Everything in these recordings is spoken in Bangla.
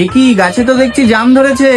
একই গাছে তো দেখছি জাম ধরেছে।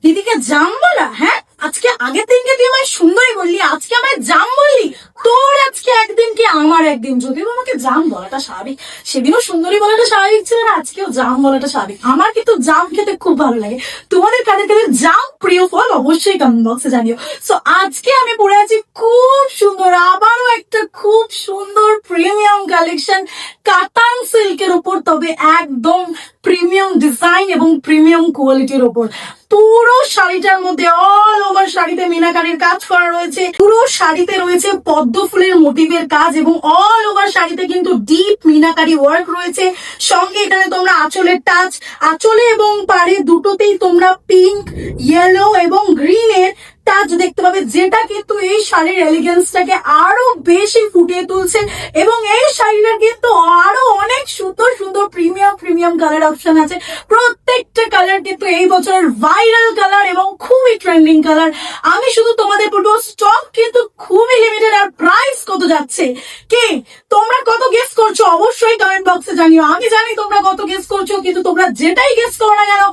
দিদিকে জাম বলা? হ্যাঁ, আজকে আগের দিনকে তুই আমায় সুন্দরী বললি, আজকে আমায় জাম বললি। তোর আজকে একদিন কি আমার একদিন, যদিও আমাকে জাম বলাটা স্বাভাবিক। সেদিনও সুন্দরী বলাটা স্বাভাবিক ছিল না, আজকেও জাম বলাটা স্বাভাবিক। আমার কিন্তু জাম খেতে খুব ভালো লাগে। তোমাদের কাদের কাদের জাম প্রিয় ফল অবশ্যই কমেন্ট বক্সে জানিও। সো আজকে আমি পরে আছি খুব সুন্দর, আবারও একটা খুব সুন্দর প্রিমিয়াম কালেকশন কাতান সিল্কের উপর, তবে একদম প্রিমিয়াম ডিজাইন এবং প্রিমিয়াম কোয়ালিটির উপর। পুরো শাড়িটার মধ্যে অল ওভার শাড়িতে মিনাকারির কাজ করা রয়েছে, পুরো শাড়িতে রয়েছে পদ্ম ফুলের মোটিভের কাজ এবং অল ওভার শাড়িতে কিন্তু ডিপ মিনাকারি ওয়ার্ক রয়েছে। সঙ্গে এখানে তোমরা আঁচলের টাচ, আঁচলে এবং পাড়ে দুটোতেই তোমরা পিঙ্ক, ইয়েলো এবং গ্রিনের টাচ দেখতে পাবে, যেটা কিন্তু এই শাড়ির এলিগেন্সটাকে আরো বেশি ফুটিয়ে তুলছে। এবং এই শাড়িটার কিন্তু আরো অনেক সুন্দর সুন্দর প্রিমিয়াম কালার অপশন আছে। প্রত্যেকটা কালার কিন্তু এই বছরের ভাইরাল কালার এবং খুবই ট্রেন্ডিং কালার। আমি শুধু তোমাদের বলবো স্টক কিন্তু খুবই লিমিটেড। আর প্রাইস কত যাচ্ছে, কে তোমরা কত গেস করছো অবশ্যই কমেন্ট বক্সে জানিও। আমি জানি তোমরা কত গেস করছো, কিন্তু তোমরা যেটাই গেস করো না কেন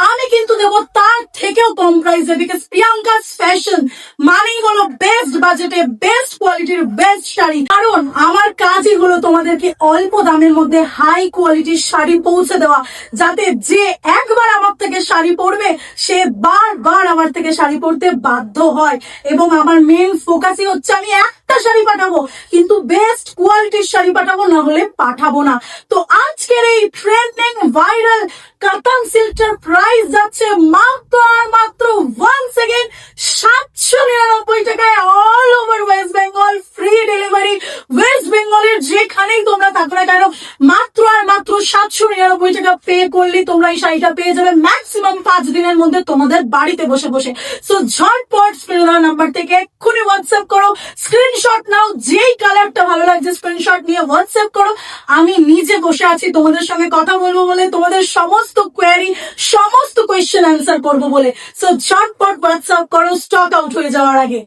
আমি কিন্তু দেবো তার থেকেও কম প্রাইসে। বিকজ প্রিয়াঙ্কা ফ্যাশন মানেই হলো বেস্ট বাজেটে বেস্ট কোয়ালিটির বেস্ট শাড়ি। কারণ আমার কাজই হলো তোমাদেরকে অল্প দামের মধ্যে হাই কোয়ালিটির শাড়ি পৌঁছে দেওয়া, যাতে যে একবার আমার থেকে শাড়ি পরবে সে বারবার আমার থেকে শাড়ি পরতে বাধ্য হয়। এবং আমার মেন ফোকাসই হচ্ছে আমি একটা শাড়ি পাঠাবো, কিন্তু বেস্ট কোয়ালিটির শাড়ি পাঠাবো, না হলে পাঠাবো না। তো আজকের এই ট্রেন্ডিং ভাইরাল কাতান সিল্কটার প্রাইস যাচ্ছে মাত্র আর মাত্র 1 সেকেন্ড 799 টাকায়, all over West Bengal, free delivery. West বেঙ্গলের যেখানেই তোমরা থাকো না কেন মাত্র আর মাত্র 799 টাকা পে করলে তোমরা এই শাড়িটা পেয়ে যাবে ম্যাক্সিমাম 5 দিনের মধ্যে তোমাদের বাড়িতে বসে বসে। সো ঝটপট স্ক্রিন নাম্বার থেকে এক্ষুনি হোয়াটসঅ্যাপ করো, স্ক্রিনশট নাও, যেই কালারটা ভালো লাগছে স্ক্রিনশট নিয়ে হোয়াটসঅ্যাপ করো। আমি নিজে বসে আছি তোমাদের সঙ্গে কথা বলবো বলে, তোমাদের সমস্ত কোয়েরি সমস্ত কোয়েশ্চেন অ্যান্সার করবো বলে। সো ঝটপট হোয়াটসঅ্যাপ করো স্টক আউট হয়ে যাওয়ার আগে।